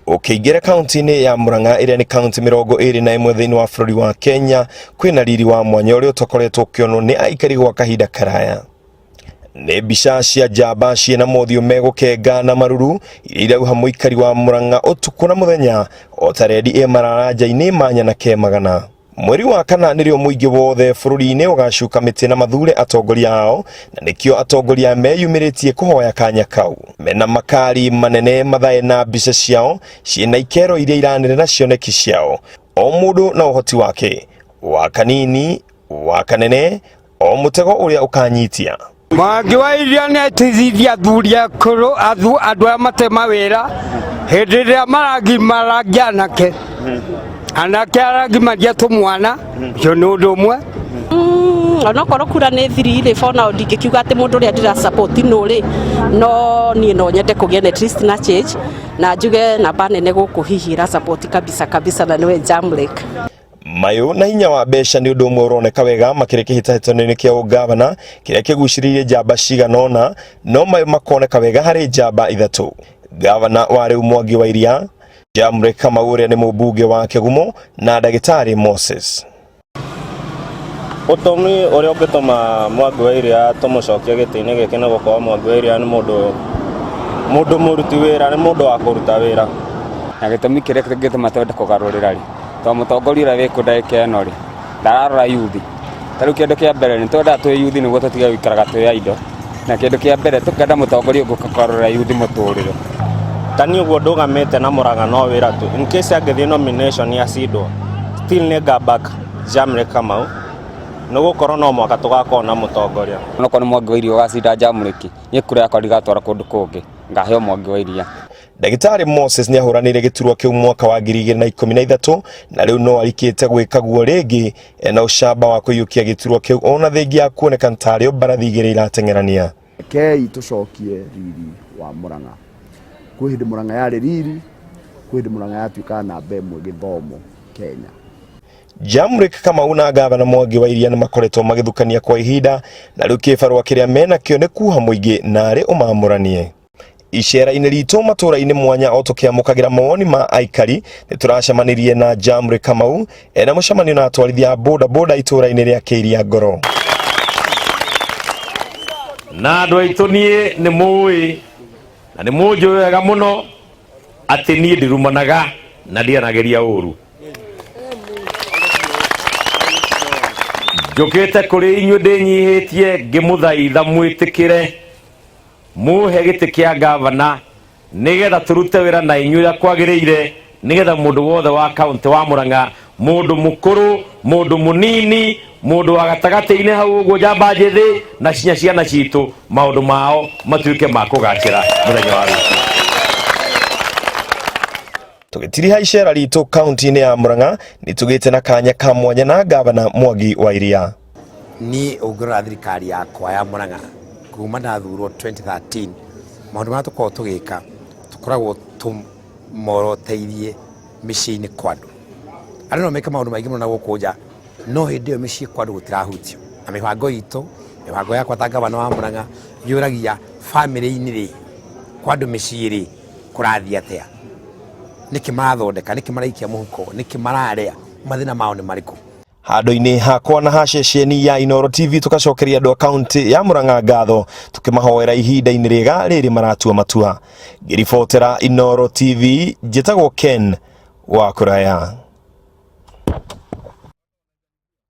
Ukĩingĩra kaunti-inĩ ya Murang'a ĩrĩa nĩ kaunti 21 thĩinĩ wa bũrũri wa Kenya, kwĩna riri wa mwanya ũrĩa ũtakoretwo ũkĩonwo nĩ aikari gwa kahinda karaya. Nĩ mbica cia njamba ciĩna mothiũ megũkenga na maruru iria irauha mũikari wa Murang'a ũtukũ na mũthenya o ta rendi mararanja-inĩ ma Nyanake Magana. Mweri wa kana nĩrĩo mũingĩ wothe bũrũri-inĩ ũgacuka mĩtĩ na mathure atongoria ao, na nĩkĩo atongoria meyumĩrĩtie kũhoya kanya kau. Mena makari manene mathae na mbica ciao ciĩna ikero iria iranĩrĩra cioneki ciao, o mũndũ na ũhoti wake, wa kanini wa kanene, o mũtego ũrĩa ũkanyitia. Mwangi wa Iria nĩ atithithia athuri akũrũ andũ arĩa matema wĩra hĩndĩ ĩrĩa marangi anake. Anake aragimagia tũmwana ũcio nĩ ũndũ ũmwe. Onokorwo kura nĩ thiri rĩ bona ndingĩkiuga atĩ mũndũ ũrĩa ndĩra support no rĩ, no niĩ no nyende kũgĩa at least na change na njuge namba nene gũkũ hihi ra support kabisa na nĩwe Jamrek. Mayo na hinya wa mbeca nĩ ũndũ ũmwe ũroneka wega makĩrĩ kĩhĩtahĩtano-inĩ kĩa ũgavana kĩrĩa kĩgucĩrĩirie njamba cigana ũna, no mayo makoneka wega harĩ njamba ithatũ. Gavana wa rĩu Mwangi wa Iria, Jamrek Kamau ũrĩa nĩ mũmbunge wa Kĩgumo, na Ndagĩtarĩ Moses. Ũtũmi ũrĩa ũngĩtũma Mwangi wa Iria tũmũcokie gĩtĩ-inĩ gĩkĩ nĩ gũkorwo Mwangi wa Iria nĩ mũndũ mũruti wĩra, nĩ mũndũ wa kũruta wĩra. Na gĩtũmi kĩrĩa kĩngĩtũma twende kũgarũrĩra rĩ, to mũtongoria ũrĩa wĩkũ ndagĩka ĩno rĩ, ndararora yuthi. Ta rĩu kĩndũ kĩa mbere nĩ twendaga twĩ yuthi nĩguo tũtige gũikaraga twĩ indo, na kĩndũ kĩa mbere tũkenda mũtongoria ũngĩkarora yuthi mũtũrĩre. Tani ũguo ndũgamĩte na Murang'a no wĩra tu. In case angĩthiĩ nomination ya cindwo, still nĩ ngambak Jamrek Kamau, nĩ gũkorwo no mwaka tũgakorwo na mũtongoria. Onokorwo nĩ Mwangi wa Iria ũgacinda Jamrek, niĩ kura yakwa ndigatwara kũndũ kũngĩ, ngaheo Mwangi wa Iria. Ndagĩtarĩ Moses nĩ ahũranĩire gĩturwa kĩu mwaka wa 2013 na rĩu no arikĩte gwĩka guo rĩngĩ ena ũcamba wa kũiyũkia gĩturwa kĩu ona thengia ya kuoneka tarĩ mbarathi igĩrĩ irateng'erania. Kei tũcokie riri wa Murang'a. Kwĩ hĩndĩ Murang'a yarĩ riri, kwĩ hĩndĩ Murang'a yatuĩka namba ĩmwe gĩthomo Kenya. Jamrek Kamau na gavana Mwangi wa Iria nĩ makoretwo magĩthukania kwa ihinda, na rĩu kĩbarũa kĩrĩa menakĩo nĩ kuuha mũingĩ narĩ ũmamũranie. Icera-inĩ ritũ matũra-inĩ mwanya o tũkĩamũkagĩra mawoni ma aikari, nĩ tũracemanirie na Jamrek Kamau ena mũcemanio na atwarithia boda itũra-inĩ rĩa Kĩiria Ngoro. Na andũ aitũ niĩ nĩ mũĩ na nĩ mũnjũĩ wega mũno atĩ niĩ ndirumanaga na ndianagĩria ũru. Njũkĩte kũrĩ inyuĩ ndĩnyihĩtie ngĩmũthaitha mwĩtĩkĩre muhe gĩtĩ kĩa gavana nĩgetha tũrute wĩra na inyuĩ ũrĩa kwagĩrĩire, nĩgetha mũndũ wothe wa kaunti wa Murang'a, mũndũ mũkũrũ, mũndũ mũnini, mũndũ wa gatagatĩ-inĩ hau ũguo njamba njĩthĩ na ciana citũ, maũndũ mao matuĩke ma kũgacĩra mũthenya wa rũciũ. Tũgĩtiriha icera ritũ kaunti-inĩ ya Murang'a, nĩ tũgĩte na kanya ka mwanya na gavana Mwangi wa Iria. Niĩ ũngĩrora thirikari yakwa ya Murang'a kuma ndathurwo 2013, maũndũ marĩa tũkoragwo tũgĩka tũkoragwo tũmoroteirie mĩciĩ-inĩ kwa andũ. Andũ no meke maũndũ maingĩ mũno na gũkũ nja, no hĩndĩ ĩyo mĩciĩ kwa andũ gũtirahutio. Na mĩbango itũ, mĩbango yakwa ta gavana wa Murang'a yũragia famĩlĩ-inĩ rĩ, kwa andũ mĩciĩ rĩ, kũrathiĩ atĩa, nĩkĩ marathondeka, nĩkĩ maraikia mũhuko, nĩkĩ mararĩa, mathĩna mao nĩ marĩkũ. Handũ-inĩ hakwa na ha ceceni ya Inooro TV tũgacokeria andũ a kaunti ya Murang'a ngatho tũkĩmahoera ihinda-inĩ rĩega rĩrĩ maratua matua. Ngĩribotera Inooro TV, njĩtagwo Ken wa Kũraya.